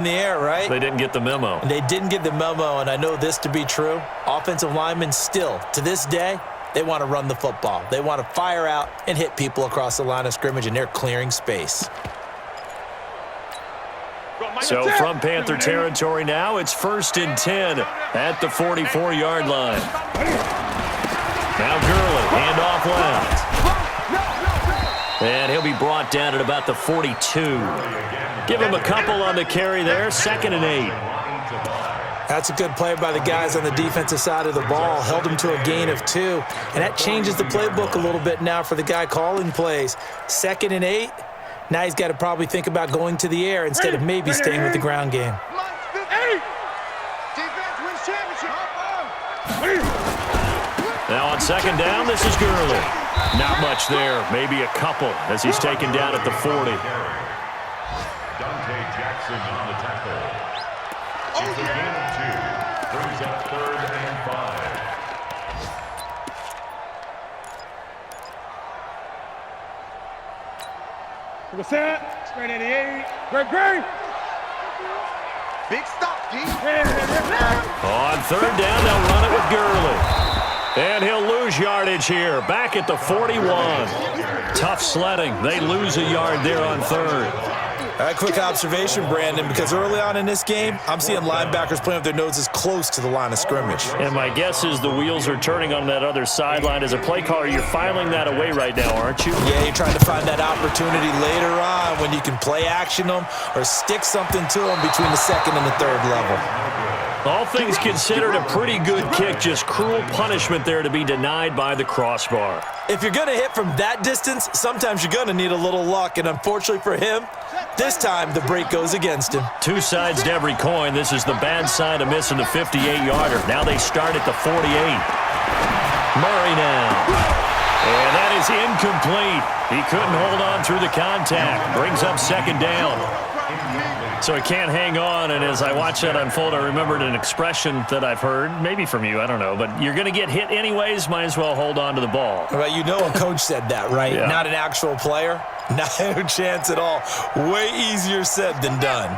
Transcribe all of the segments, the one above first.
in the air, right? They didn't get the memo. They didn't get the memo, and I know this to be true. Offensive linemen still, to this day, they want to run the football. They want to fire out and hit people across the line of scrimmage, and they're clearing space. So from Panther territory now, it's 1st and 10 at the 44-yard line. Now Gurley, handoff left. And he'll be brought down at about the 42. Give him a couple on the carry there, 2nd and 8. That's a good play by the guys on the defensive side of the ball. Held him to a gain of 2. And that changes the playbook a little bit now for the guy calling plays. 2nd and 8. Now he's got to probably think about going to the air instead of maybe staying with the ground game. Now on 2nd down, this is Gurley. Not much there, maybe a couple as he's taken down at the 40. Dante Jackson on the tackle. It's a gain of 2. Brings up 3rd and 5. What's that? Straight 88. Great. Big stop, D. On 3rd down, they'll run it with Gurley. And he'll lose yardage here, back at the 41. Tough sledding. They lose a yard there on 3rd. Quick observation, Brandon, because early on in this game, I'm seeing linebackers playing with their noses close to the line of scrimmage. And my guess is the wheels are turning on that other sideline. As a play caller, you're filing that away right now, aren't you? Yeah, you're trying to find that opportunity later on when you can play action them or stick something to them between the 2nd and the 3rd level. All things considered, a pretty good kick. Just cruel punishment there to be denied by the crossbar. If you're going to hit from that distance, sometimes you're going to need a little luck. And unfortunately for him, this time the break goes against him. Two sides to every coin. This is the bad side of missing the 58-yarder. Now they start at the 48. Murray now. And that is incomplete. He couldn't hold on through the contact. Brings up 2nd down. So he can't hang on, and as I watch that unfold, I remembered an expression that I've heard, maybe from you, I don't know, but you're going to get hit anyways, might as well hold on to the ball. Well, you know a coach said that, right? Yeah. Not an actual player. No chance at all. Way easier said than done.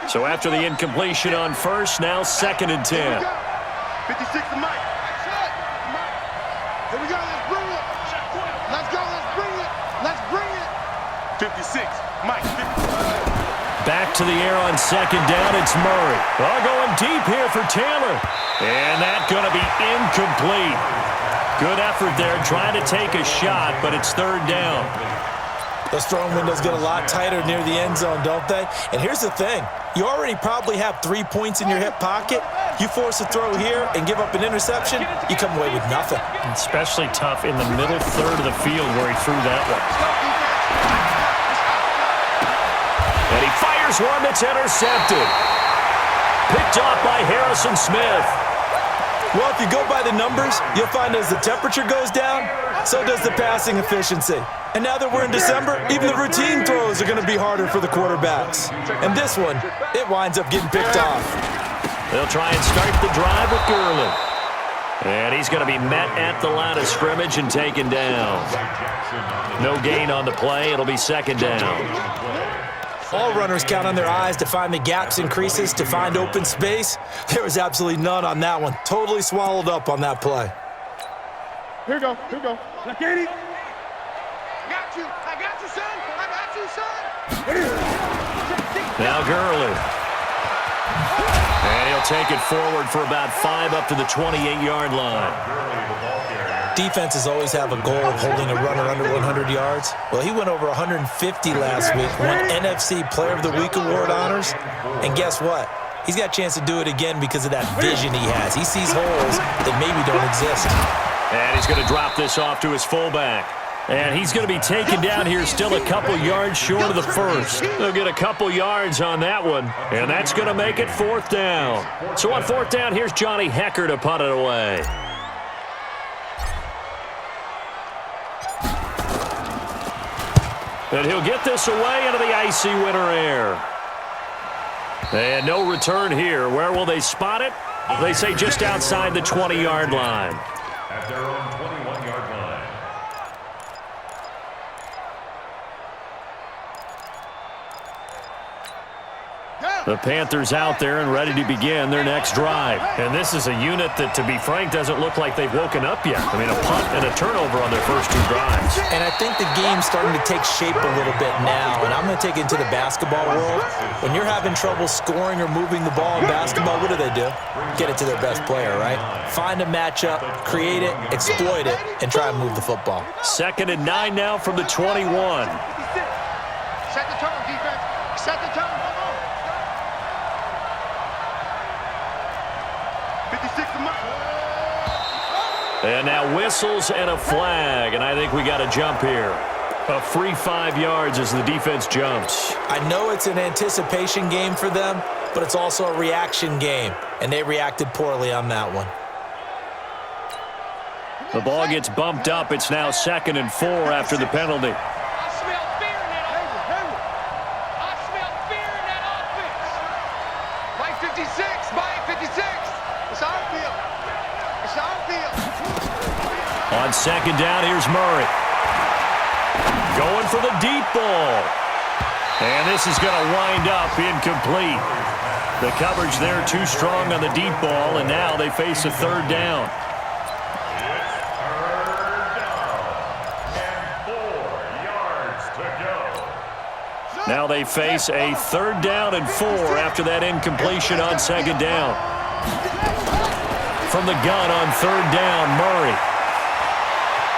So after the incompletion on 1st, now 2nd and 10. 56 to Mike. Here we go. Let's bring it. Let's go. Let's bring it. Let's bring it. 56. Mike. 56. Back to the air on 2nd down. It's Murray. Oh, going deep here for Taylor. And that's going to be incomplete. Good effort there, trying to take a shot, but it's 3rd down. Those throwing windows get a lot tighter near the end zone, don't they? And here's the thing. You already probably have 3 points in your hip pocket. You force a throw here and give up an interception, you come away with nothing. Especially tough in the middle 3rd of the field where he threw that one. And he fires one that's intercepted. Picked off by Harrison Smith. Well, if you go by the numbers, you'll find as the temperature goes down, so does the passing efficiency. And now that we're in December, even the routine throws are going to be harder for the quarterbacks. And this one, it winds up getting picked off. They'll try and start the drive with Gurley. And he's going to be met at the line of scrimmage and taken down. No gain on the play. It'll be 2nd down. All runners count on their eyes to find the gaps and creases, to find open space. There was absolutely none on that one. Totally swallowed up on that play. Here we go. Look at it. I got you, son. Now Gurley. And he'll take it forward for about 5 up to the 28-yard line. Defenses always have a goal of holding a runner under 100 yards. Well, he went over 150 last week, won NFC Player of the Week award honors. And guess what? He's got a chance to do it again because of that vision he has. He sees holes that maybe don't exist. And he's going to drop this off to his fullback. And he's going to be taken down here still a couple yards short of the 1st. They'll get a couple yards on that one, and that's going to make it 4th down. So on 4th down, here's Johnny Hecker to punt it away. And he'll get this away into the icy winter air. And no return here. Where will they spot it? They say just outside the 20-yard line. At their own 21-yard line. Go. The Panthers out there and ready to begin their next drive. And this is a unit that, to be frank, doesn't look like they've woken up yet. I mean, a punt and a turnover on their first two drives. And I think the game's starting to take shape a little bit now. And I'm going to take it into the basketball world. When you're having trouble scoring or moving the ball in basketball, what do? Get it to their best player, right? Find a matchup, create it, exploit it, and try and move the football. 2nd and 9 now from the 21. Set the tone, defense. Set the tone. 56 to Mike. And now whistles and a flag, and I think we got a jump here. A free 5 yards as the defense jumps. I know it's an anticipation game for them, but it's also a reaction game, and they reacted poorly on that one. The ball gets bumped up. It's now 2nd and 4 after the penalty. I smell fear in that offense. I smell fear in that offense. Mike 56. Mike 56. It's our field. It's our field. On 2nd down, here's Murray. Going for the deep ball. And this is going to wind up incomplete. The coverage there too strong on the deep ball, and now they face a 3rd down. Now they face a 3rd down and 4 after that incompletion on 2nd down. From the gun on 3rd down, Murray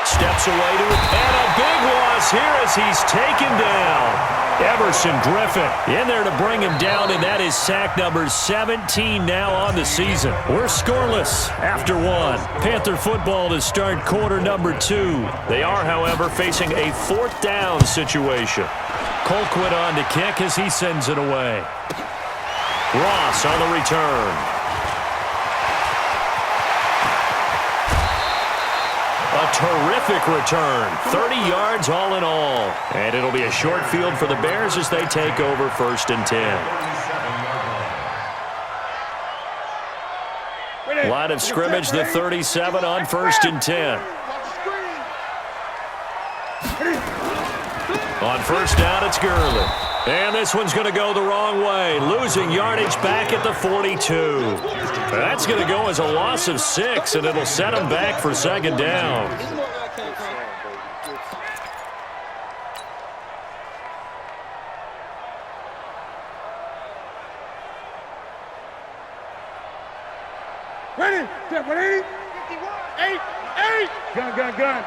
steps away to it, and a big loss here as he's taken down. Everson Griffin in there to bring him down, and that is sack number 17 now on the season. We're scoreless after 1. Panther football to start quarter number 2. They are, however, facing a 4th down situation. Colquitt on to kick as he sends it away. Ross on the return. A terrific return. 30 yards all in all. And it'll be a short field for the Bears as they take over 1st and 10. Line of scrimmage, the 37 on 1st and 10. On 1st down, it's Gurley. And this one's going to go the wrong way. Losing yardage back at the 42. That's going to go as a loss of 6, and it'll set him back for 2nd down. Ready? Step 180. 8. Gun.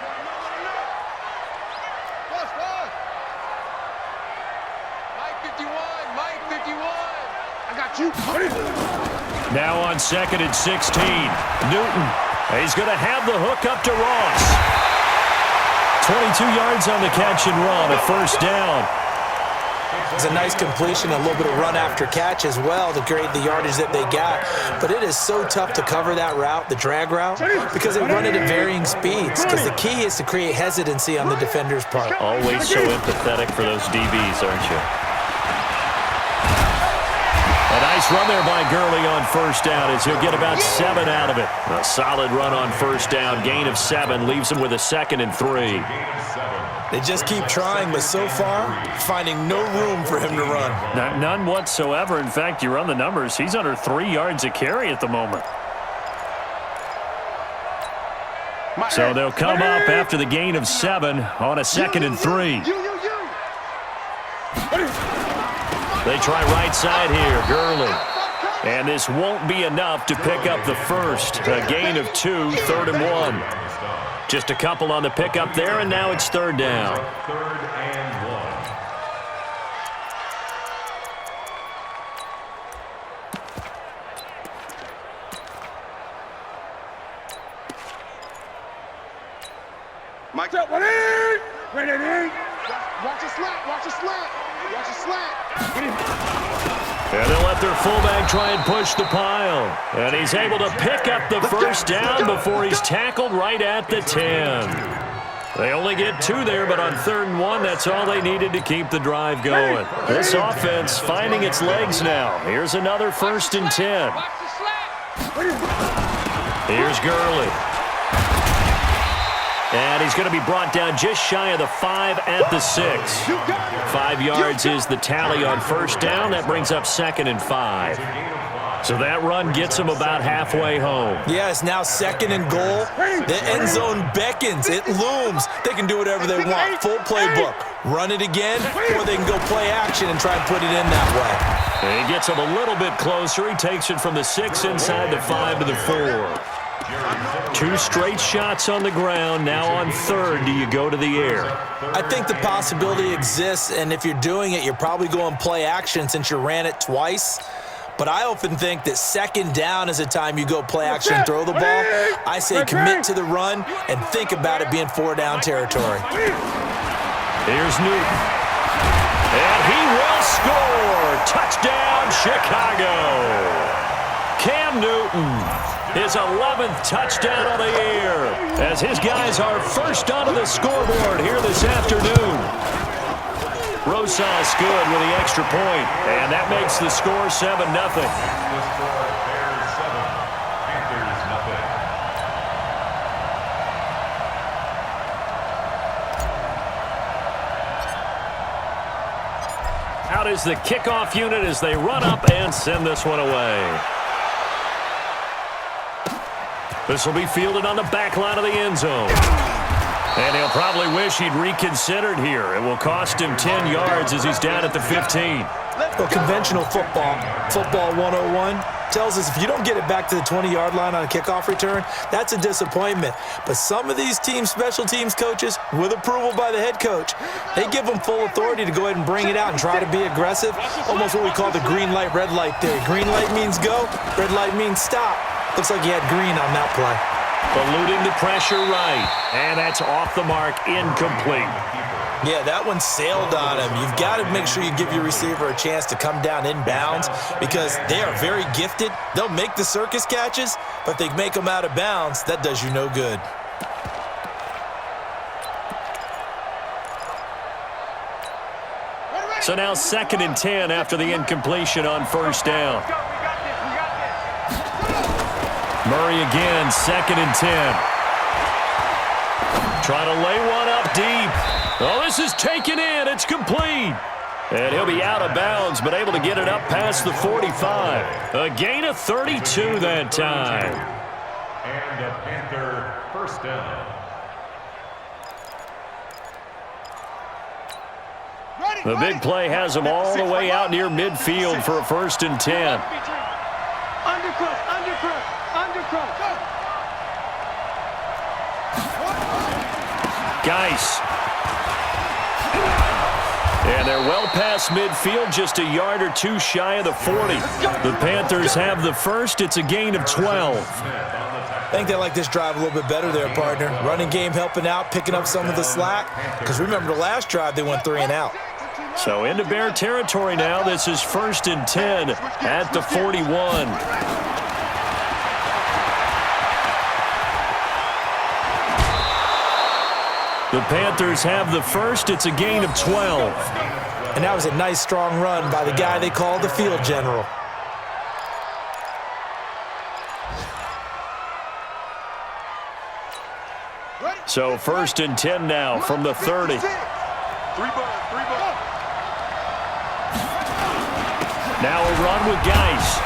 Now on 2nd and 16. Newton. He's going to have the hook up to Ross. 22 yards on the catch and run, a 1st down. It's a nice completion, a little bit of run after catch as well to create the yardage that they got. But it is so tough to cover that route, the drag route, because they run it at varying speeds. Because the key is to create hesitancy on the defender's part. Always so empathetic for those DBs, aren't you? A nice run there by Gurley on 1st down as he'll get about 7 out of it. A solid run on 1st down. Gain of 7 leaves him with a 2nd and 3. They just keep trying, but so far, finding no room for him to run. None whatsoever. In fact, you run the numbers, he's under 3 yards a carry at the moment. So they'll come up after the gain of 7 on a 2nd and 3. They try right side here, Gurley. And this won't be enough to pick up the first. A gain of 2, 3rd and 1. Just a couple on the pickup there, and now it's 3rd down. 3rd and 1. Mike. Step 180. Ready. Watch a slant. Watch a slant. Watch a slant. And they'll let their fullback try and push the pile. And he's able to pick up the 1st down before he's tackled right at the 10. They only get 2 there, but on 3rd and 1, that's all they needed to keep the drive going. This offense finding its legs now. Here's another 1st and 10. Watch the slap. Here's Gurley. And he's going to be brought down just shy of the 5 at the 6. 5 yards is the tally on first down. That brings up 2nd and 5. So that run gets him about halfway home. Yeah, it's now 2nd and goal. The end zone beckons. It looms. They can do whatever they want. Full playbook. Run it again, or they can go play action and try and put it in that way. And he gets him a little bit closer. He takes it from the 6 inside the 5 to the 4. 2 straight shots on the ground. Now on 3rd, do you go to the air? I think the possibility exists, and if you're doing it, you're probably going play action since you ran it twice. But I often think that 2nd down is a time you go play action and throw the ball. I say commit to the run and think about it being 4-down territory. Here's Newton. And he will score. Touchdown, Chicago. Cam Newton, his 11th touchdown of the year, as his guys are first onto the scoreboard here this afternoon. Rosas good with the extra point, and that makes the score 7-0. Out is the kickoff unit as they run up and send this one away. This will be fielded on the back line of the end zone. And he'll probably wish he'd reconsidered here. It will cost him 10 yards as he's down at the 15. Well, conventional football 101, tells us if you don't get it back to the 20-yard line on a kickoff return, that's a disappointment. But some of these special teams coaches, with approval by the head coach, they give them full authority to go ahead and bring it out and try to be aggressive. Almost what we call the green light, red light theory. Green light means go, red light means stop. Looks like he had green on that play. Eluding the pressure right. And that's off the mark, incomplete. Yeah, that one sailed on him. You've got to make sure you give your receiver a chance to come down inbounds because they are very gifted. They'll make the circus catches, but they make them out of bounds. That does you no good. So now 2nd and 10 after the incompletion on first down. Murray again, 2nd and 10. Trying to lay one up deep. Oh, this is taken in. It's complete. And he'll be out of bounds, but able to get it up past the 45. A gain of 32 that time. And a Panther first down. The big play has him all the way out near midfield for a 1st and 10. Geis. And they're well past midfield, just a yard or two shy of the 40. The Panthers have the first. It's a gain of 12. I think they like this drive a little bit better there, partner. Running game helping out, picking up some of the slack. Because remember the last drive, they went 3 and out. So into Bear territory now. This is 1st and 10 at the 41. The Panthers have the first. It's a gain of 12. And that was a nice, strong run by the guy they call the field general. So 1st and 10 now from the 30. Now a run with Geis.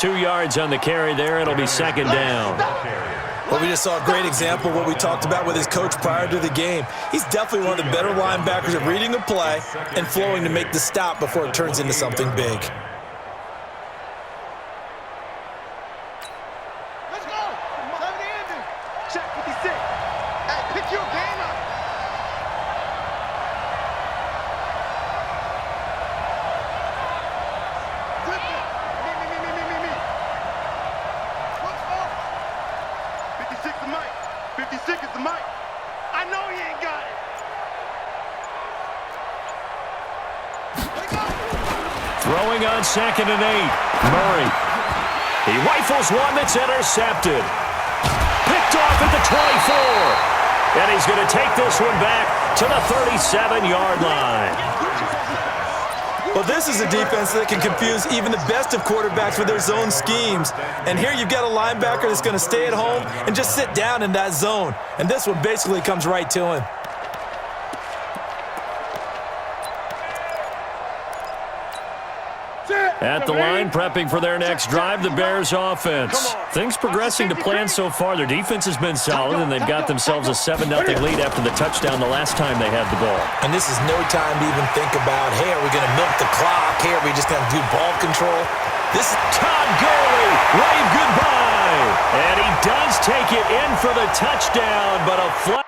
2 yards on the carry there. It'll be 2nd down. Well, we just saw a great example of what we talked about with his coach prior to the game. He's definitely one of the better linebackers at reading a play and flowing to make the stop before it turns into something big. Let's go. 70 ending. Check 56. Hey, pick your game up. Flip it. Me. Let's go. 56 is Mike. 56 is the Mike. I know he ain't got it. Let's go. Throwing on 2nd and 8. Murray. He rifles one that's intercepted. Picked off at the 24. And he's going to take this one back to the 37-yard line. Well, this is a defense that can confuse even the best of quarterbacks with their zone schemes. And here you've got a linebacker that's going to stay at home and just sit down in that zone. And this one basically comes right to him. At the line, prepping for their next drive, the Bears offense. Things progressing to plan so far. Their defense has been solid, and they've got themselves a 7-0 lead after the touchdown the last time they had the ball. And this is no time to even think about, hey, are we going to milk the clock? Hey, are we just going to do ball control? This is Todd Gurley. Wave goodbye. And he does take it in for the touchdown, but a flag.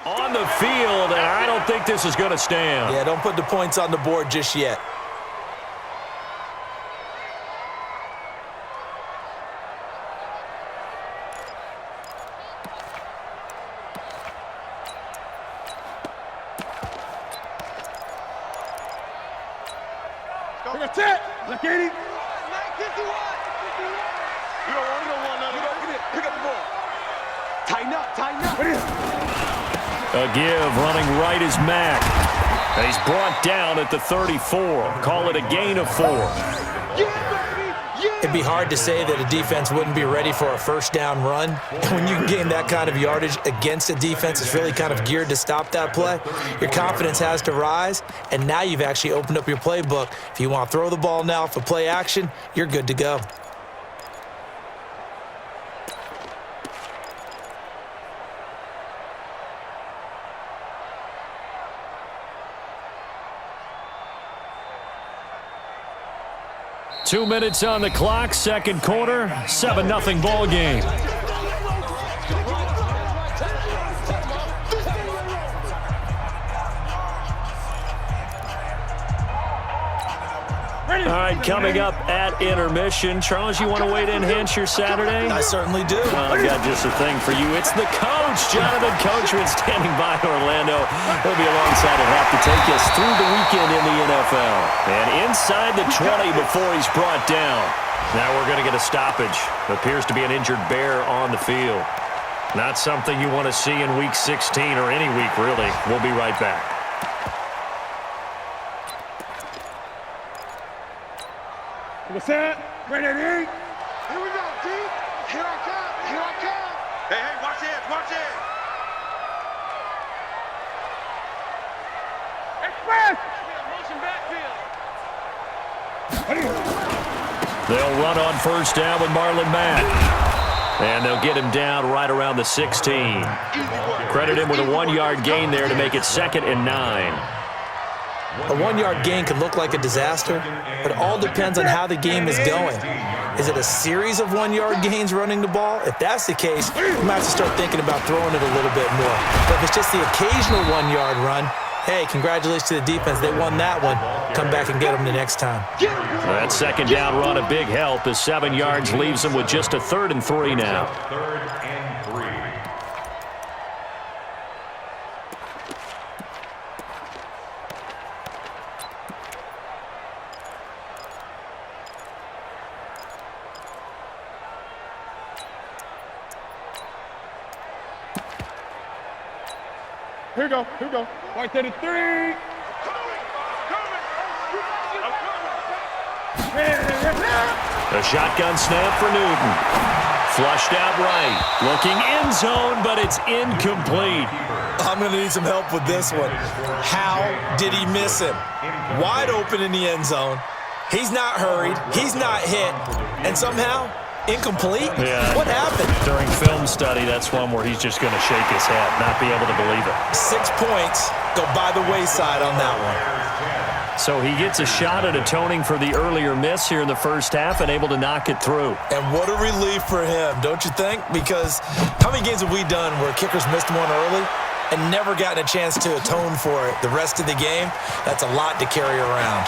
On the field, and I don't think this is going to stand. Yeah, don't put the points on the board just yet. Look at that. Look at him. You don't want nothing. Pick up the ball. Tighten up. What is it? A give, running right is Mack. And he's brought down at the 34. Call it a gain of 4. It'd be hard to say that a defense wouldn't be ready for a first down run. And when you can gain that kind of yardage against a defense that's really kind of geared to stop that play, your confidence has to rise, and now you've actually opened up your playbook. If you want to throw the ball now for play action, you're good to go. Two minutes on the clock, second quarter, 7-0 ball game. All right, coming up at intermission. Charles, you want to wait to enhance your Saturday? I certainly do. Well, I've got just a thing for you. It's the coach, Jonathan Coachman, standing by Orlando. He'll be alongside at half to take us through the weekend in the NFL. And inside the 20 before he's brought down. Now we're going to get a stoppage. Appears to be an injured Bear on the field. Not something you want to see in Week 16 or any week, really. We'll be right back. What's that? Ready to eat? Here we go, T. Here I come. Hey, watch it. Express! Motion backfield. What is it? They'll run on first down with Marlon Mack. And they'll get him down right around the 16. Credit him with a 1-yard gain there to make it 2nd and 9. A 1-yard gain can look like a disaster, but it all depends on how the game is going. Is it a series of 1-yard gains running the ball? If that's the case, you might have to start thinking about throwing it a little bit more. But if it's just the occasional 1-yard run, hey, congratulations to the defense. They won that one. Come back and get them the next time. That second down run, a big help. The 7 yards leaves them with just a 3rd and 3 now. 3rd and 3. Here we go. Right to the 3. A shotgun snap for Newton. Flushed out right. Looking end zone, but it's incomplete. I'm going to need some help with this one. How did he miss him? Wide open in the end zone. He's not hurried. He's not hit. And somehow, incomplete? Yeah. What happened? During film study, that's one where he's just going to shake his head, not be able to believe it. 6 points go by the wayside on that one. So he gets a shot at atoning for the earlier miss here in the first half and able to knock it through. And what a relief for him, don't you think? Because how many games have we done where kickers missed one early and never gotten a chance to atone for it the rest of the game? That's a lot to carry around.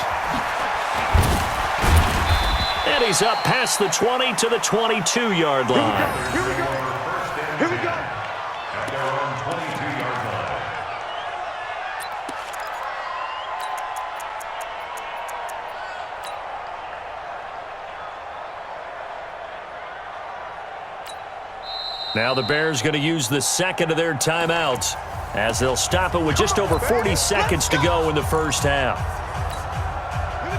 And he's up past the 20 to the 22-yard line. Here we go. Here we go. At their own 22-yard line. Now the Bears going to use the second of their timeouts as they'll stop it with just over 40 seconds to go in the first half.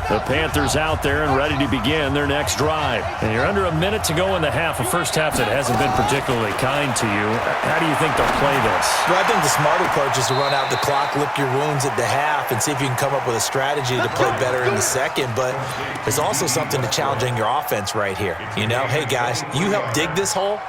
The Panthers out there and ready to begin their next drive. And you're under a minute to go in the half, a first half that hasn't been particularly kind to you. How do you think they'll play this? Well, I think the smart approach is to run out the clock, lick your wounds at the half, and see if you can come up with a strategy to play better in the second. But there's also something to challenging your offense right here. You know, hey, guys, you help dig this hole.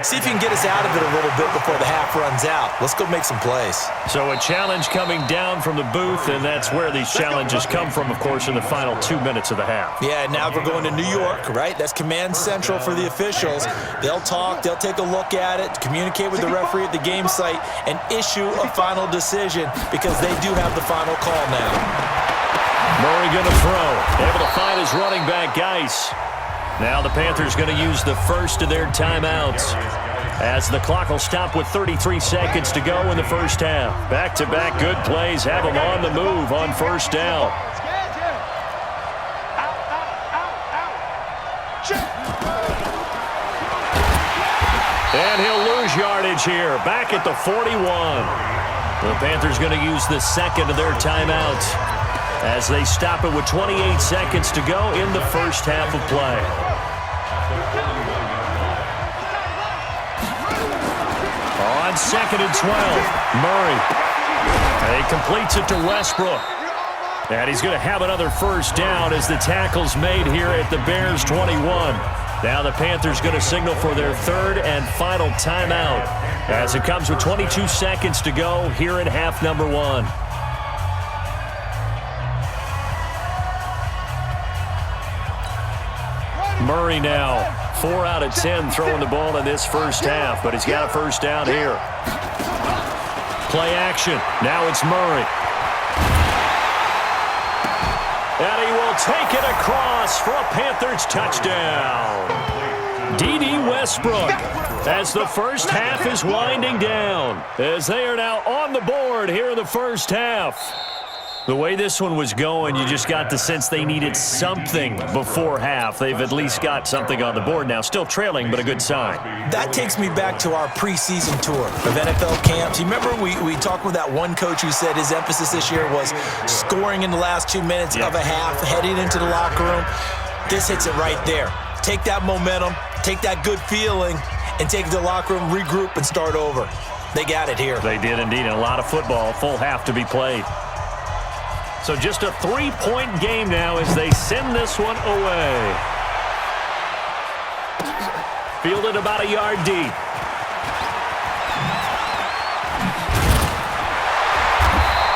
See if you can get us out of it a little bit before the half runs out. Let's go make some plays. So a challenge coming down from the booth, and that's where these challenges come from, of course, in the final 2 minutes of the half. Yeah, now we're going to New York, right? That's command central for the officials. They'll talk, they'll take a look at it, communicate with the referee at the game site, and issue a final decision because they do have the final call now. Murray going to throw. Able to find his running back, Geis. Now the Panthers going to use the first of their timeouts as the clock will stop with 33 seconds to go in the first half. Back-to-back good plays have them on the move on first down. And he'll lose yardage here, back at the 41. The Panthers going to use the second of their timeouts as they stop it with 28 seconds to go in the first half of play. On second and 12, Murray. And he completes it to Westbrook. And he's going to have another first down as the tackle's made here at the Bears 21. Now the Panthers going to signal for their third and final timeout as it comes with 22 seconds to go here in half number one. Murray now, 4 out of 10 throwing the ball in this first half, but he's got a first down here. Play action. Now it's Murray. And he will take it across for a Panthers touchdown. D.D. Westbrook as the first half is winding down, as they are now on the board here in the first half. The way this one was going, you just got the sense they needed something before half. They've at least got something on the board now. Still trailing, but a good sign. That takes me back to our preseason tour of NFL camps. You remember we talked with that one coach who said his emphasis this year was scoring in the last 2 minutes of a half, heading into the locker room. This hits it right there. Take that momentum, take that good feeling, and take it to the locker room, regroup, and start over. They got it here. They did indeed, and a lot of football, full half to be played. So just a 3-point game now as they send this one away. Fielded about a yard deep.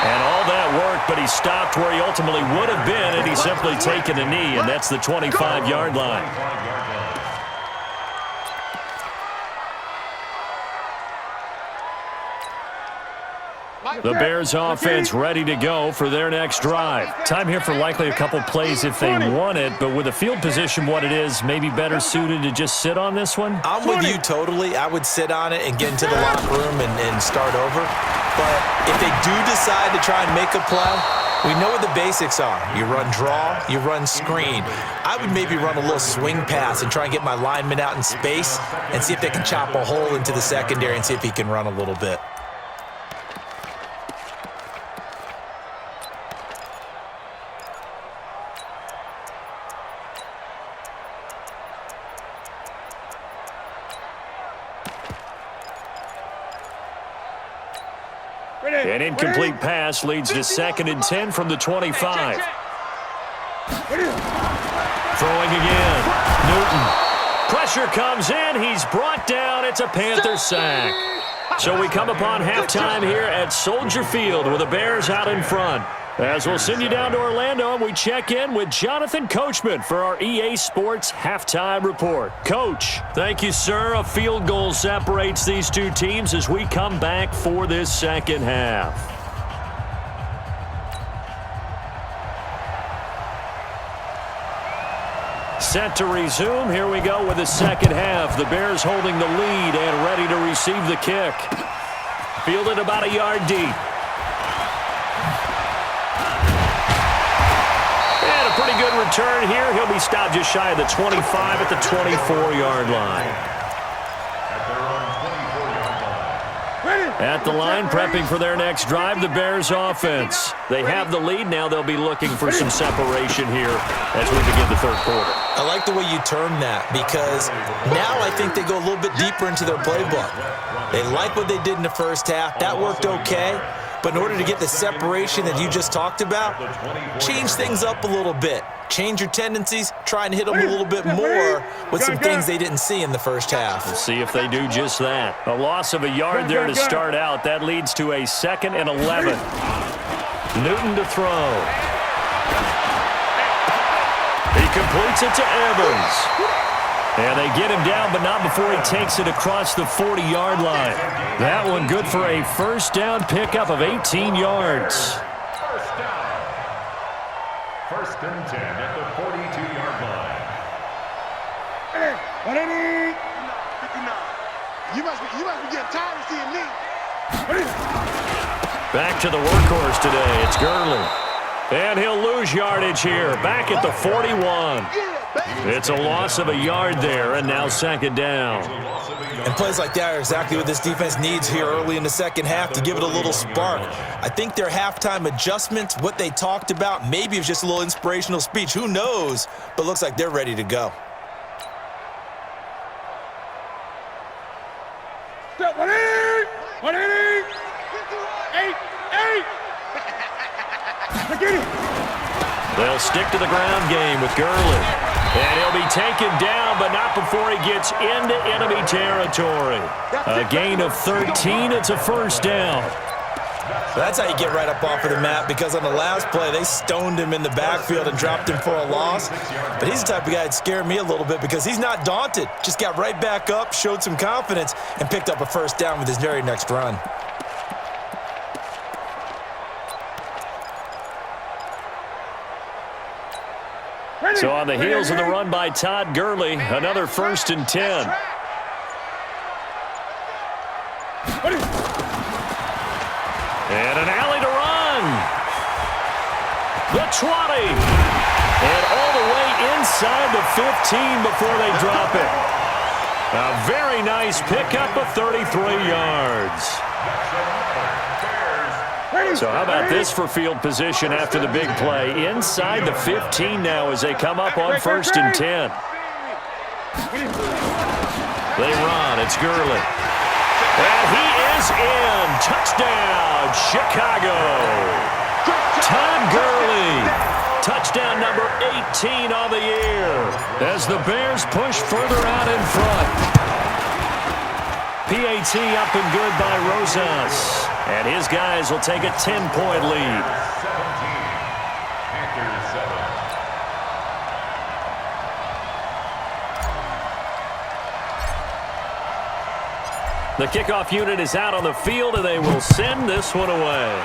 And all that work, but he stopped where he ultimately would have been, and he's simply taken a knee, and that's the 25-yard line. The Bears offense ready to go for their next drive. Time here for likely a couple plays if they want it, but with the field position what it is, maybe better suited to just sit on this one? I'm with you totally. I would sit on it and get into the locker room and start over. But if they do decide to try and make a play, we know what the basics are. You run draw, you run screen. I would maybe run a little swing pass and try and get my lineman out in space and see if they can chop a hole into the secondary and see if he can run a little bit. An incomplete pass leads to 2nd and 10 from the 25. Throwing again. Newton. Pressure comes in. He's brought down. It's a Panther sack. So we come upon halftime here at Soldier Field with the Bears out in front. As we'll send you down to Orlando, and we check in with Jonathan Coachman for our EA Sports Halftime Report. Coach, thank you, sir. A field goal separates these two teams as we come back for this second half. Set to resume. Here we go with the second half. The Bears holding the lead and ready to receive the kick. Fielded about a yard deep. And a pretty good return here. He'll be stopped just shy of the 25 at the 24-yard line. At the line, prepping for their next drive, the Bears offense. They have the lead. Now they'll be looking for some separation here as we begin the third quarter. I like the way you term that because now I think they go a little bit deeper into their playbook. They like what they did in the first half. That worked okay. But in order to get the separation that you just talked about, change things up a little bit. Change your tendencies, try and hit them a little bit more with some things they didn't see in the first half. We'll see if they do just that. A loss of a yard there to start out. That leads to a 2nd and 11. Newton to throw. He completes it to Evans. And they get him down, but not before he takes it across the 40-yard line. That one good for a first down pickup of 18 yards. First down. 1st and 10 at the 42-yard line. You must be getting tired of seeing me. Back to the workhorse today. It's Gurley. And he'll lose yardage here. Back at the 41. It's a loss of a yard there, and now 2nd down. And plays like that are exactly what this defense needs here early in the second half to give it a little spark. I think their halftime adjustments, what they talked about, maybe it's just a little inspirational speech. Who knows? But looks like they're ready to go. Step 180! 180! 8! Get it! They'll stick to the ground game with Gurley. And he'll be taken down, but not before he gets into enemy territory. A gain of 13. It's a first down. That's how you get right up off of the mat, because on the last play, they stoned him in the backfield and dropped him for a loss. But he's the type of guy that scared me a little bit because he's not daunted. Just got right back up, showed some confidence, and picked up a first down with his very next run. So on the heels of the run by Todd Gurley, another 1st and 10. And an alley to run. The 20. And all the way inside the 15 before they drop it. A very nice pickup of 33 yards. So how about this for field position after the big play? Inside the 15 now as they come up on 1st and 10. They run. It's Gurley. And he is in. Touchdown, Chicago. Todd Gurley. Touchdown number 18 on the year as the Bears push further out in front. PAT up and good by Rosas. And his guys will take a 10-point lead. 17. Panthers 7. The kickoff unit is out on the field, and they will send this one away.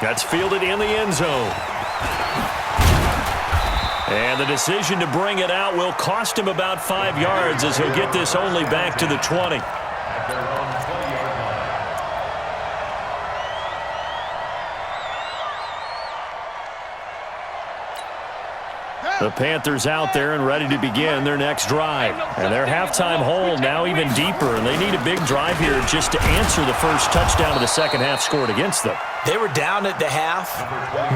That's fielded in the end zone. And the decision to bring it out will cost him about 5 yards as he'll get this only back to the 20. At their own 20-yard line. The Panthers out there and ready to begin their next drive. And their halftime hole now even deeper, and they need a big drive here just to answer the first touchdown of the second half scored against them. They were down at the half.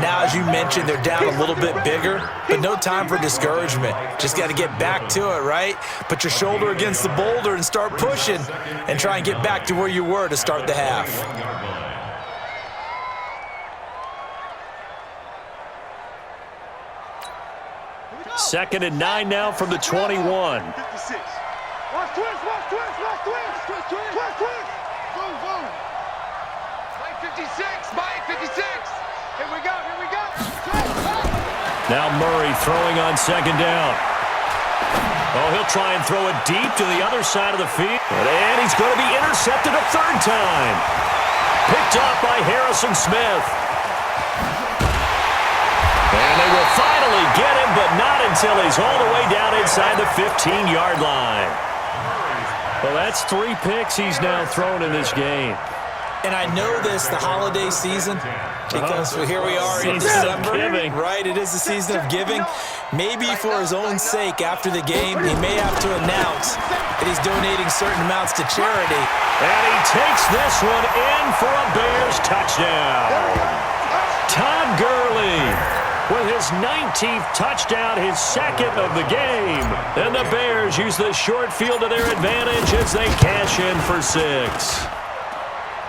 Now, as you mentioned, they're down a little bit bigger, but no time for discouragement. Just got to get back to it, right? Put your shoulder against the boulder and start pushing and try and get back to where you were to start the half. 2nd and 9 now from the 21. 56. Watch twist, watch twist, watch twist. Twist, twist, twist, twist. Boom, boom. Mike 56, Mike 56. Here we go, here we go. Now Murray throwing on 2nd down. Oh, he'll try and throw it deep to the other side of the field. And he's going to be intercepted a 3rd time. Picked off by Harrison Smith. And they will finally get him, but not until he's all the way down inside the 15-yard line. Well, that's 3 picks he's now thrown in this game. And I know this, the holiday season, because here we are in December, right? It is the season of giving. Maybe for his own sake, after the game, he may have to announce that he's donating certain amounts to charity. And he takes this one in for a Bears touchdown. Todd Gurley with his 19th touchdown, his second of the game. And the Bears use the short field to their advantage as they cash in for 6.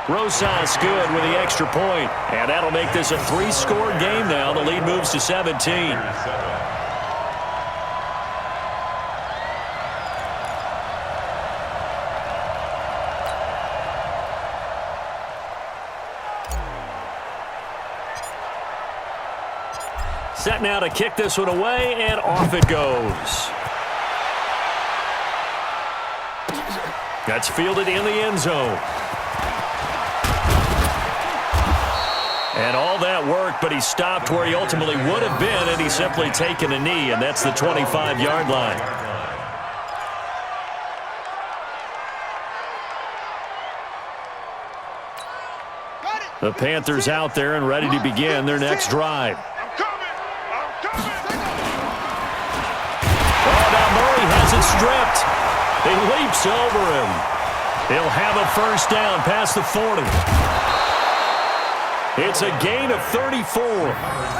Rosas good with the extra point. And that'll make this a 3-score game now. The lead moves to 17. Set now to kick this one away, and off it goes. That's fielded in the end zone. And all that work, but he stopped where he ultimately would have been, and he's simply taken a knee, and that's the 25-yard line. The Panthers out there and ready to begin their next drive. Oh, now Murray has it stripped. He leaps over him. He'll have a first down past the 40. It's a gain of 34.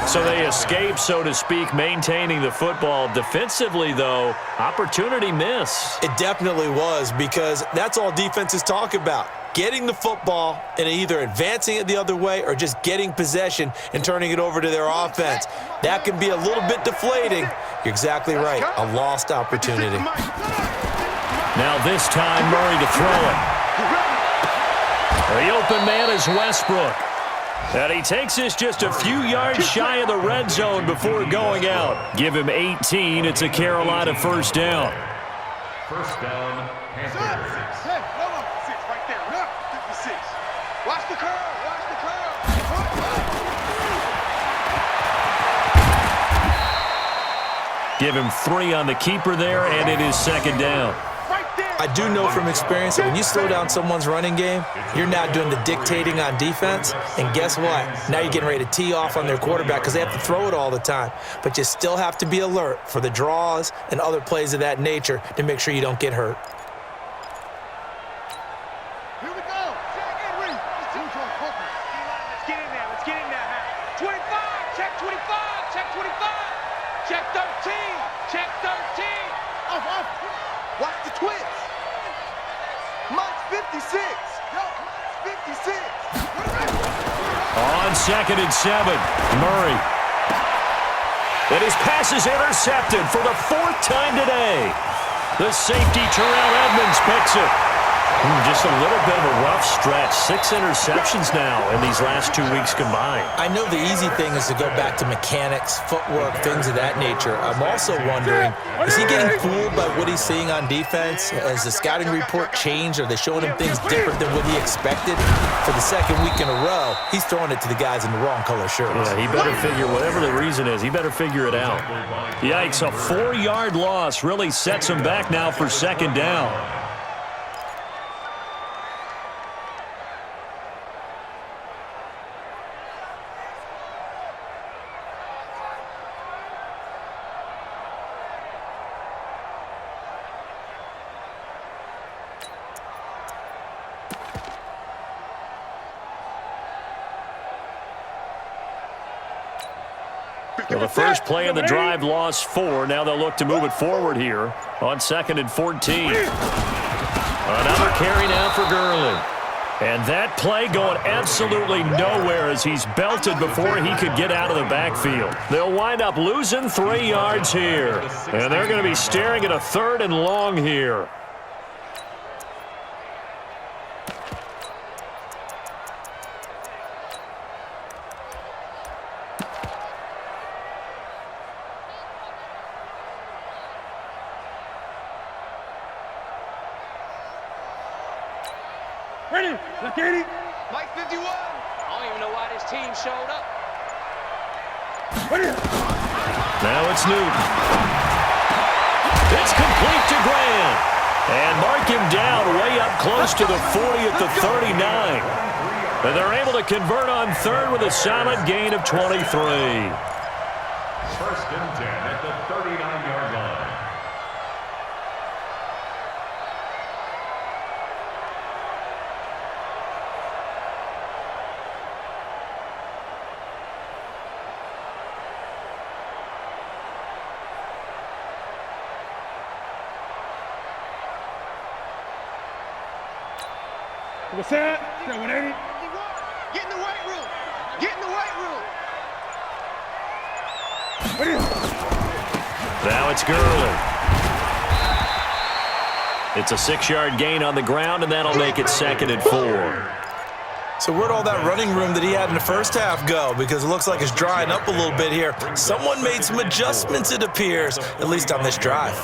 So they escape, so to speak, maintaining the football. Defensively, though, opportunity miss. It definitely was, because that's all defenses talk about. Getting the football and either advancing it the other way or just getting possession and turning it over to their offense. That can be a little bit deflating. You're exactly right. A lost opportunity. Now this time, Murray to throw it. The open man is Westbrook. And he takes this just a few yards shy of the red zone before going out. Give him 18. It's a Carolina first down. First down, Panthers. Hey, hold on. 6 right there. 56. Watch the curl. Watch the curl. Give him 3 on the keeper there, and it is second down. I do know from experience that when you slow down someone's running game, you're not doing the dictating on defense. And guess what? Now you're getting ready to tee off on their quarterback because they have to throw it all the time. But you still have to be alert for the draws and other plays of that nature to make sure you don't get hurt. Here we go. Let's get in there. Let's get in there. 25. Check 25. Check 25. Check 13. Check 13. Off. Watch the twins. Mike's 56. Yo, Mike's 56. On 2nd and 7, Murray. And his pass is intercepted for the 4th time today. The safety, Terrell Edmonds, picks it. Just a little bit of a rough stretch. 6 interceptions now in these last 2 weeks combined. I know the easy thing is to go back to mechanics, footwork, things of that nature. I'm also wondering, is he getting fooled by what he's seeing on defense? Has the scouting report changed? Are they showing him things different than what he expected? For the 2nd week in a row, he's throwing it to the guys in the wrong color shirts. Yeah, he better figure, whatever the reason is, he better figure it out. Yikes, a 4-yard loss really sets him back now for 2nd down. Well, the first play of the drive lost 4. Now they'll look to move it forward here on 2nd and 14. Another carry now for Gurley. And that play going absolutely nowhere as he's belted before he could get out of the backfield. They'll wind up losing 3 yards here. And they're going to be staring at a 3rd and long here. Ready? Katie. Mike 51. I don't even know why this team showed up. Now it's Newton. It's complete to Grant. And mark him down way up close to the 40 at the 39. And they're able to convert on third with a solid gain of 23. First and 10 at the 39-yard line. What's that? 180. Get in the weight room. Get in the weight room. Now it's Gurley. It's a 6-yard gain on the ground, and that'll make it 2nd and 4. So where'd all that running room that he had in the first half go? Because it looks like it's drying up a little bit here. Someone made some adjustments, it appears, at least on this drive.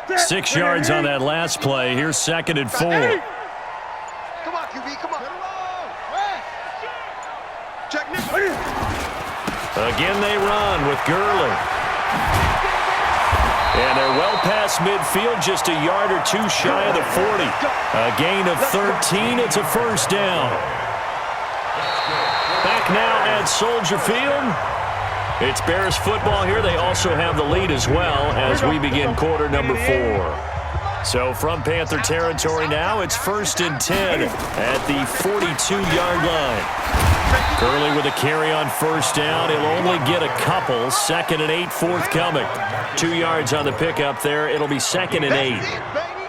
That's 6 yards on that last play. Here's 2nd and 4. Come on, QB, come on. Check this. Again they run with Gurley. And they're well past midfield, just a yard or two shy of the 40. A gain of 13. It's a first down. Back now at Soldier Field. It's Bears football here. They also have the lead as well as we begin quarter number 4. So from Panther territory now, it's 1st and 10 at the 42-yard line. Gurley with a carry on first down. He'll only get a couple. 2nd and 8 forthcoming. 2 yards on the pickup there. It'll be 2nd and 8.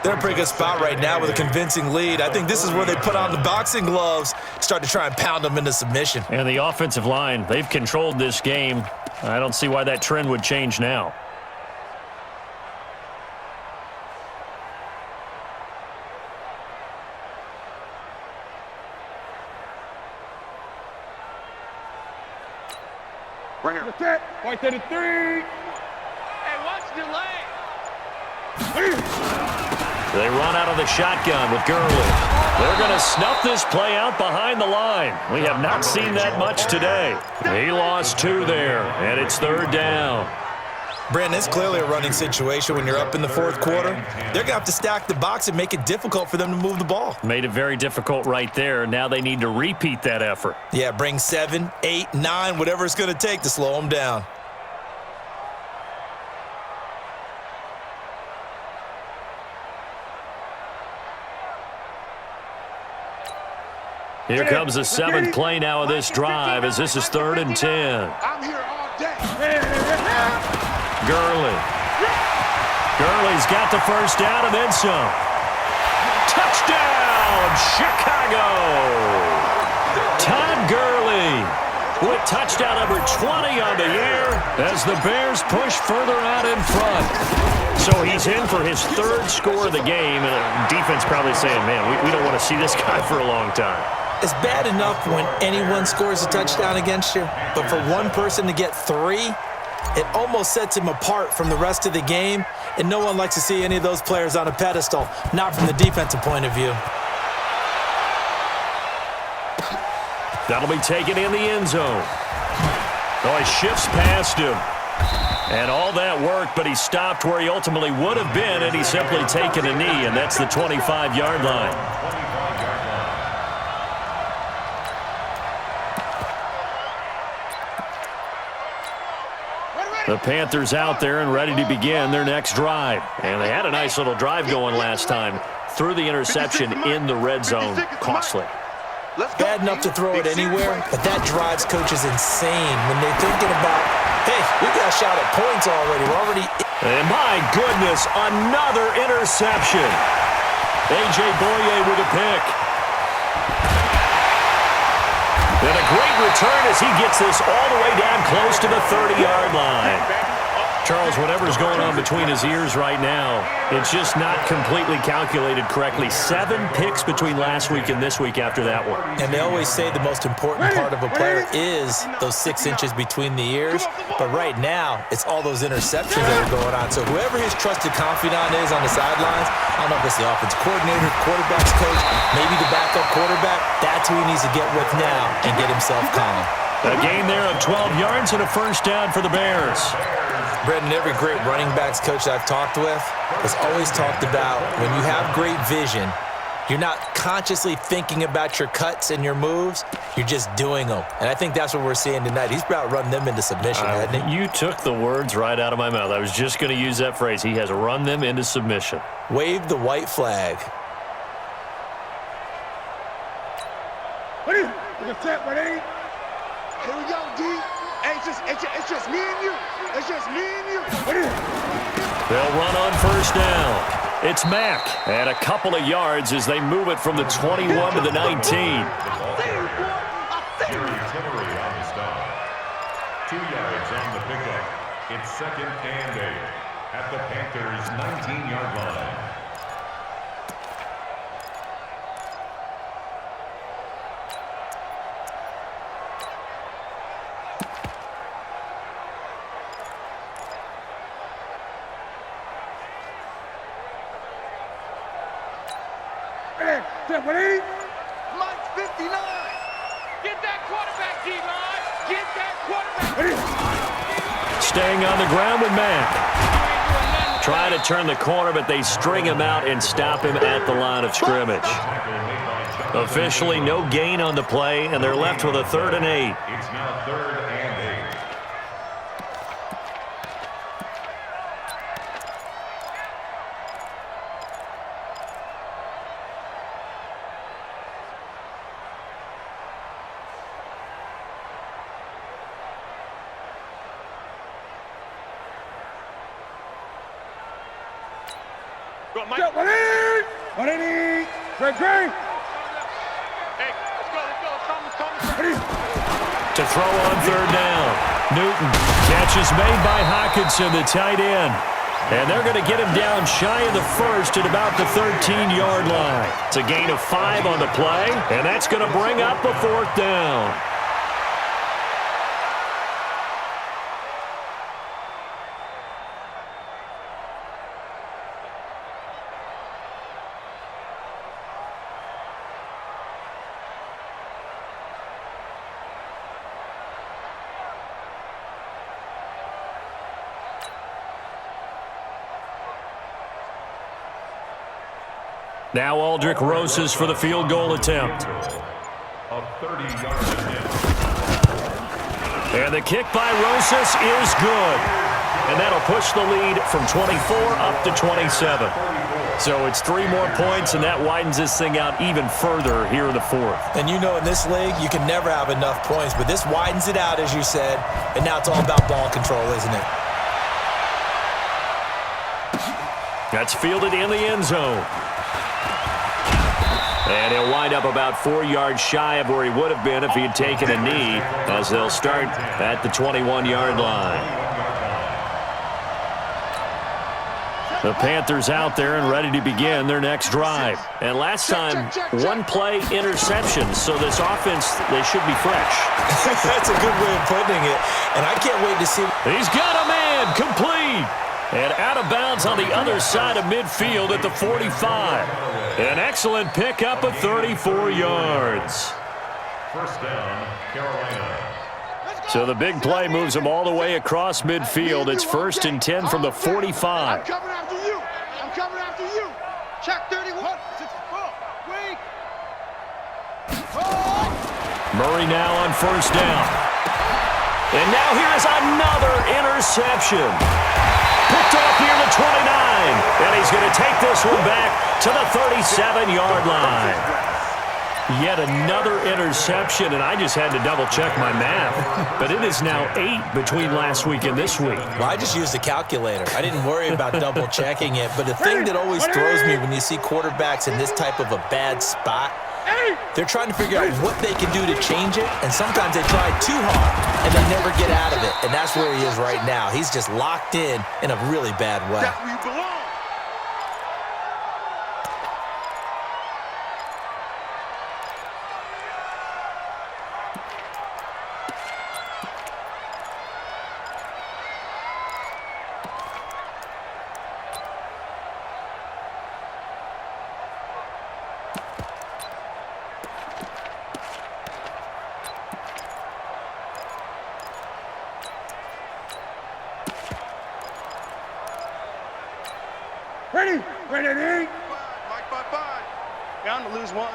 They're in a pretty good spot right now with a convincing lead. I think this is where they put on the boxing gloves, start to try and pound them into submission. And the offensive line, they've controlled this game. I don't see why that trend would change now. Right here. That's it. White 33. Hey, watch the leg. They run out of the shotgun with Gurley. They're going to snuff this play out behind the line. We have not seen that much today. He lost 2 there, and it's 3rd down. Brandon, it's clearly a running situation when you're up in the 4th quarter. They're going to have to stack the box and make it difficult for them to move the ball. Made it very difficult right there. Now they need to repeat that effort. Yeah, bring 7, 8, 9, whatever it's going to take to slow them down. Here comes the 7th play now of this drive as this is 3rd and 10. I'm here all day. Gurley. Gurley's got the first down and then some. Touchdown, Chicago! Todd Gurley with touchdown number 20 on the year as the Bears push further out in front. So he's in for his 3rd score of the game, and the defense probably saying, man, we don't want to see this guy for a long time. It's bad enough when anyone scores a touchdown against you, but for one person to get 3, it almost sets him apart from the rest of the game, and no one likes to see any of those players on a pedestal, not from the defensive point of view. That'll be taken in the end zone. Oh, he shifts past him. And all that work, but he stopped where he ultimately would have been, and he's simply taken a knee, and that's the 25-yard line. The Panthers out there and ready to begin their next drive. And they had a nice little drive going last time. Threw the interception in the red zone. Costly. Bad enough to throw it anywhere, but that drives coaches insane when they're thinking about, hey, we got a shot at points already. We're already... And my goodness, another interception. A.J. Boye with a pick. And a great return as he gets this all the way down close to the 30-yard line. Charles, whatever's going on between his ears right now, it's just not completely calculated correctly. 7 picks between last week and this week after that one. And they always say the most important part of a player is those 6 inches between the ears. But right now, it's all those interceptions that are going on. So whoever his trusted confidant is on the sidelines, I don't know if it's the offensive coordinator, quarterback's coach, maybe the backup quarterback, that's who he needs to get with now and get himself calm. A gain there of 12 yards and a first down for the Bears. Brendan, every great running backs coach I've talked with has always talked about when you have great vision, you're not consciously thinking about your cuts and your moves. You're just doing them. And I think that's what we're seeing tonight. He's about run them into submission, hasn't he? You took the words right out of my mouth. I was just going to use that phrase. He has run them into submission. Wave the white flag. Ready? We're set, ready? Here we go, D. Hey, it's just me and you. It's just me and you. They'll run on first down. It's Mack. And a couple of yards as they move it from the 21 to the 19. Jerry Tillery on the stop. 2 yards on the pickup. It's 2nd and 8 at the Panthers' 19-yard line. Ready? Mike 59. Get that quarterback, D-line. Get that quarterback. Staying on the ground with Mack. Trying to turn the corner, but they string him out and stop him at the line of scrimmage. Officially, no gain on the play, and they're left with a 3rd and 8. It's now 3rd and 8. Ready? Great. Hey, let's go. Come. To throw on 3rd down. Newton. Catch is made by Hockenson, the tight end. And they're going to get him down shy of the 1st at about the 13-yard line. It's a gain of 5 on the play, and that's going to bring up a 4th down. Now Aldrich Rosas for the field goal attempt. A 30-yard attempt. And the kick by Rosas is good. And that'll push the lead from 24 up to 27. So it's 3 more points, and that widens this thing out even further here in the 4th. And you know in this league, you can never have enough points, but this widens it out, as you said, and now it's all about ball control, isn't it? That's fielded in the end zone. And he'll wind up about 4 yards shy of where he would have been if he had taken a knee, as they'll start at the 21-yard line. The Panthers out there and ready to begin their next drive. And last time, 1-play interception, so this offense, they should be fresh. That's a good way of putting it, and I can't wait to see. He's got a man, complete. And out of bounds on the other side of midfield at the 45. An excellent pickup of 34 yards. First down, Carolina. So the big play moves him all the way across midfield. It's 1st and 10 from the 45. I'm coming after you. I'm coming after you. Check 31. 64. Wait. Murray now on first down. And now here's another interception. Picked off near the 29. And he's going to take this one back to the 37-yard line. Yet another interception, and I just had to double-check my math. But it is now 8 between last week and this week. Well, I just used a calculator. I didn't worry about double-checking it. But the thing that always throws me when you see quarterbacks in this type of a bad spot, they're trying to figure out what they can do to change it, and sometimes they try too hard. and they never get out of it. And that's where he is right now. He's just locked in a really bad way. That's where you belong. Ready? Ready? Mike, bye. Bound to lose one.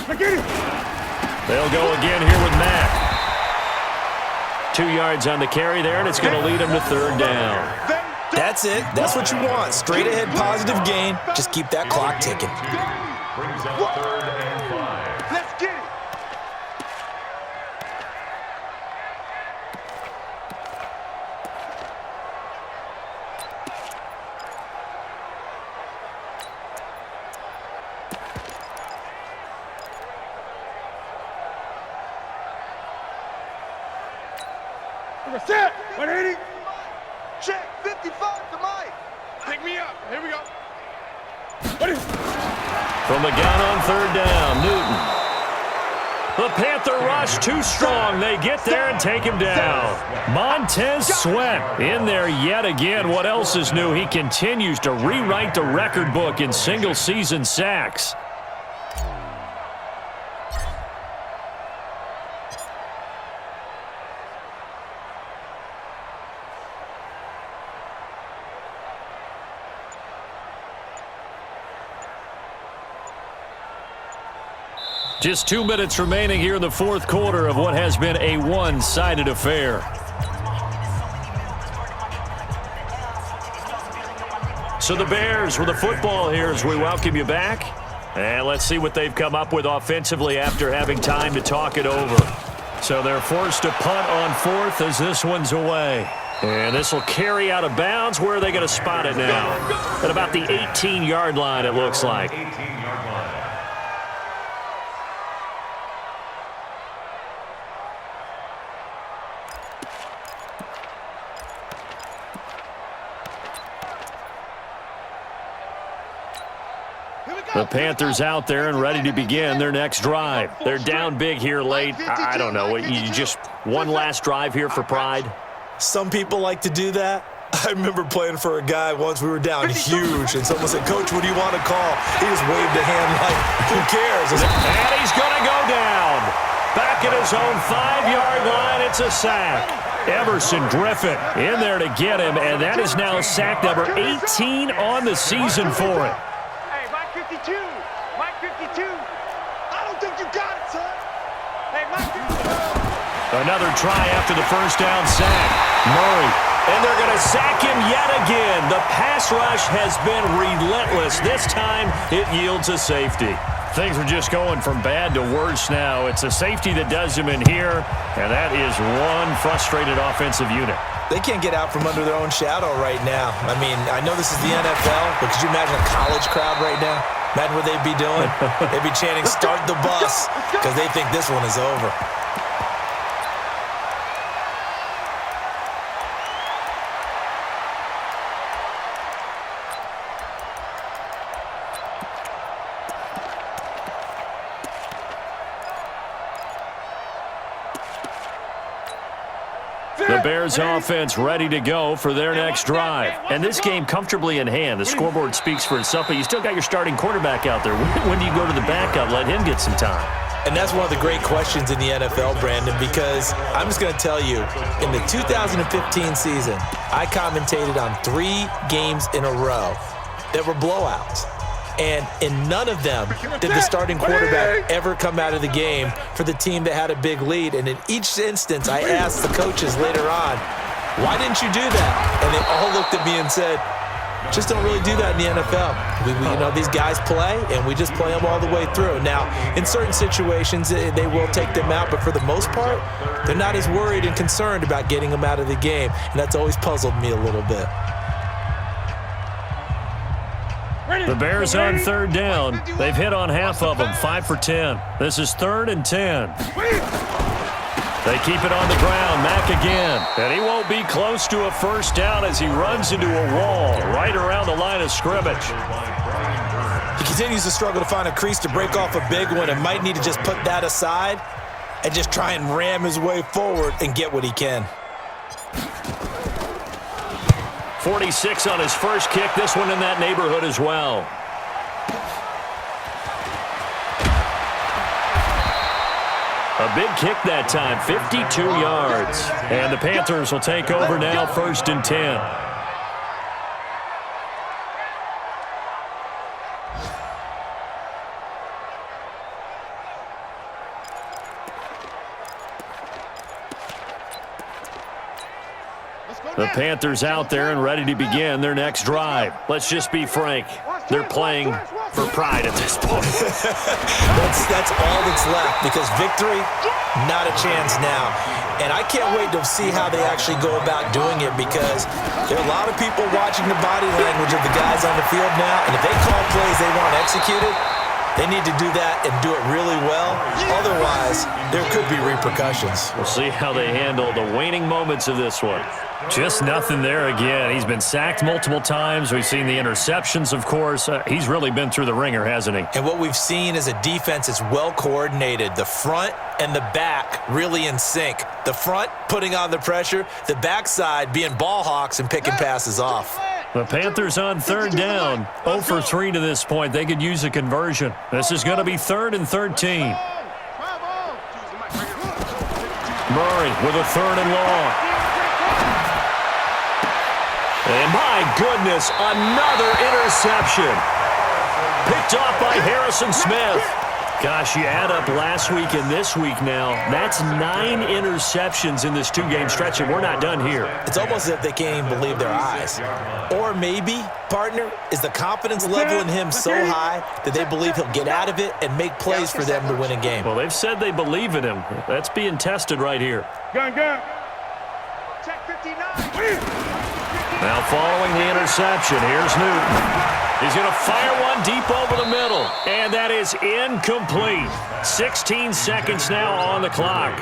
I get it. They'll go again here with Matt. 2 yards on the carry there, and it's going to lead him to third down. That's it. That's what you want. Straight ahead positive gain. Just keep that clock ticking. Brings up 3rd and 5. Let's get it. Set. 180. Check 55 to Mike. Pick me up. Here we go. Ready? From the gun on 3rd down, Newton. The Panther rush too strong. They get there and take him down. Montez Sweat in there yet again. What else is new? He continues to rewrite the record book in single-season sacks. Just 2 minutes remaining here in the fourth quarter of what has been a one-sided affair. So the Bears with the football here as we welcome you back. And let's see what they've come up with offensively after having time to talk it over. So they're forced to punt on 4th as this one's away. And this will carry out of bounds. Where are they going to spot it now? At about the 18-yard line, it looks like. 18-yard line. The Panthers out there and ready to begin their next drive. They're down big here late. I don't know. You just one last drive here for pride? Some people like to do that. I remember playing for a guy once. We were down huge, and someone said, "Coach, what do you want to call?" He just waved a hand like, who cares? And he's going to go down. Back at his own 5-yard line, it's a sack. Emerson Griffin in there to get him, and that is now sack number 18 on the season for it. Hey, Mike 52. Mike 52. I don't think you got it, son. Hey, Mike 52. Another try after the first down sack. Murray. And they're going to sack him yet again. The pass rush has been relentless. This time, it yields a safety. Things are just going from bad to worse now. It's a safety that does him in here, and that is one frustrated offensive unit. They can't get out from under their own shadow right now. I mean, I know this is the NFL, but could you imagine a college crowd right now? Imagine what they'd be doing. They'd be chanting, "Start the bus," because they think this one is over. The Bears offense ready to go for their next drive. And this game comfortably in hand. The scoreboard speaks for itself, but you still got your starting quarterback out there. When do you go to the backup? Let him get some time. And that's one of the great questions in the NFL, Brandon, because I'm just going to tell you, in the 2015 season, I commentated on 3 games in a row that were blowouts. And in none of them did the starting quarterback ever come out of the game for the team that had a big lead. And in each instance, I asked the coaches later on, "Why didn't you do that?" And they all looked at me and said, "Just don't really do that in the NFL. You know, these guys play, and we just play them all the way through." Now, in certain situations, they will take them out, but for the most part, they're not as worried and concerned about getting them out of the game. And that's always puzzled me a little bit. The Bears on third down. They've hit on half of them, 5 for 10. This is 3rd and 10. They keep it on the ground. Mack again. And he won't be close to a first down as he runs into a wall right around the line of scrimmage. He continues to struggle to find a crease to break off a big one and might need to just put that aside and just try and ram his way forward and get what he can. 46 on his first kick. This one in that neighborhood as well. A big kick that time, 52 yards. And the Panthers will take over now, 1st and 10. The Panthers out there and ready to begin their next drive. Let's just be frank. They're playing for pride at this point. That's all that's left because victory, not a chance now. And I can't wait to see how they actually go about doing it because there are a lot of people watching the body language of the guys on the field now. And if they call plays they want executed, they need to do that and do it really well. Otherwise, there could be repercussions. We'll see how they handle the waning moments of this one. Just nothing there again. He's been sacked multiple times. We've seen the interceptions, of course. He's really been through the ringer, hasn't he? And what we've seen is a defense that's well coordinated. The front and the back really in sync. The front putting on the pressure, the backside being ball hawks and picking passes off. The Panthers on third down. 0 for 3 to this point. They could use a conversion. This is going to be 3rd and 13. Murray with a 3rd and long. And my goodness, another interception. Picked off by Harrison Smith. Gosh, you add up last week and this week now, that's 9 interceptions in this 2-game stretch, and we're not done here. It's almost as if they can't even believe their eyes. Or maybe, partner, is the confidence level in him so high that they believe he'll get out of it and make plays for them to win a game. Well, they've said they believe in him. That's being tested right here. Gun. Check 59. Now following the interception, here's Newton. He's going to fire one deep over the middle, and that is incomplete. 16 seconds now on the clock.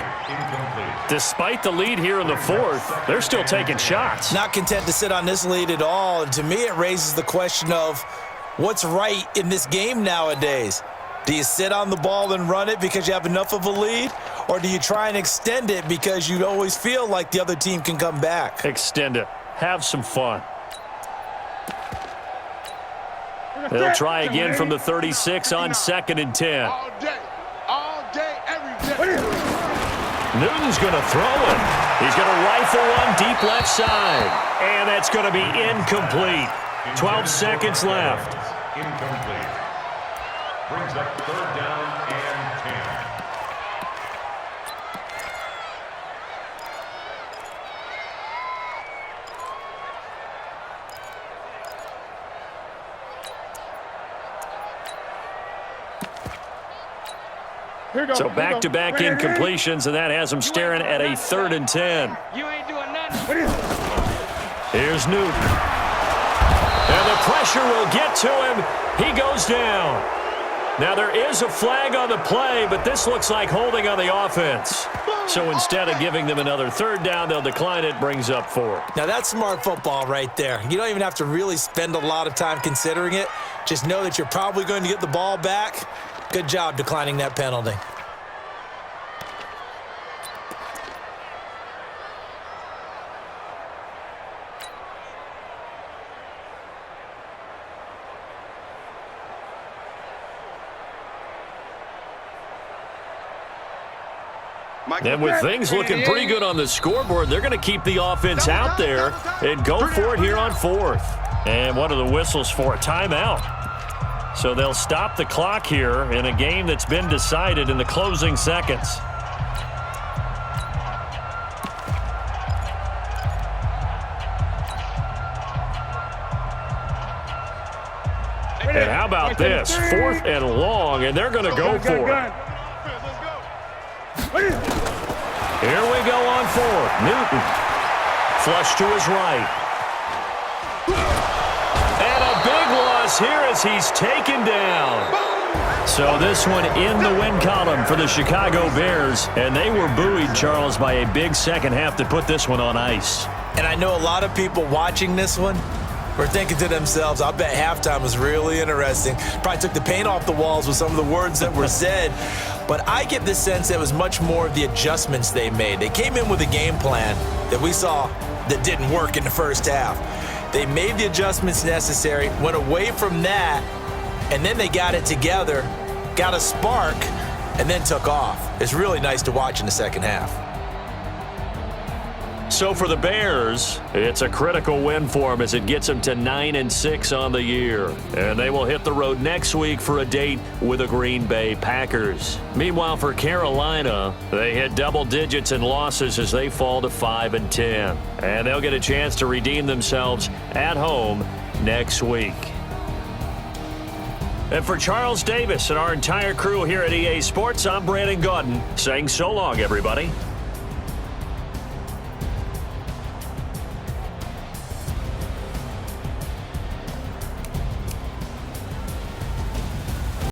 Despite the lead here in the 4th, they're still taking shots. Not content to sit on this lead at all, and to me it raises the question of what's right in this game nowadays. Do you sit on the ball and run it because you have enough of a lead, or do you try and extend it because you always feel like the other team can come back? Extend it. Have some fun. They'll try again from the 36 on 2nd and 10. All day, every day. Newton's going to throw it. He's going to rifle one deep left side. And that's going to be incomplete. 12 seconds left. Incomplete. Brings up 3rd down and 10. So back-to-back incompletions, and that has him staring at a 3rd and 10. You ain't doing nothing. Here's Newton. And the pressure will get to him. He goes down. Now there is a flag on the play, but this looks like holding on the offense. So instead of giving them another 3rd down, they'll decline it, brings up 4. Now that's smart football right there. You don't even have to really spend a lot of time considering it. Just know that you're probably going to get the ball back. Good job declining that penalty. And with things looking pretty good on the scoreboard, they're going to keep the offense out there and go for it here on 4th. And what are the whistles for? Timeout. So they'll stop the clock here in a game that's been decided in the closing seconds. And how about this? 4th and long, and they're going to go for it. Here we go on 4th. Newton. Flush to his right. And a big loss Davis here as he's taken down. So this one in the win column for the Chicago Bears, and they were buoyed, Charles, by a big second half to put this one on ice. And I know a lot of people watching this one were thinking to themselves, I bet halftime was really interesting. Probably took the paint off the walls with some of the words that were said. But I get the sense that it was much more of the adjustments they made. They came in with a game plan that we saw that didn't work in the first half. They made the adjustments necessary, went away from that, and then they got it together, got a spark, and then took off. It's really nice to watch in the second half. So for the Bears, it's a critical win for them as it gets them to 9-6 on the year. And they will hit the road next week for a date with the Green Bay Packers. Meanwhile, for Carolina, they hit double digits in losses as they fall to 5-10. And they'll get a chance to redeem themselves at home next week. And for Charles Davis and our entire crew here at EA Sports, I'm Brandon Gaudin saying so long, everybody.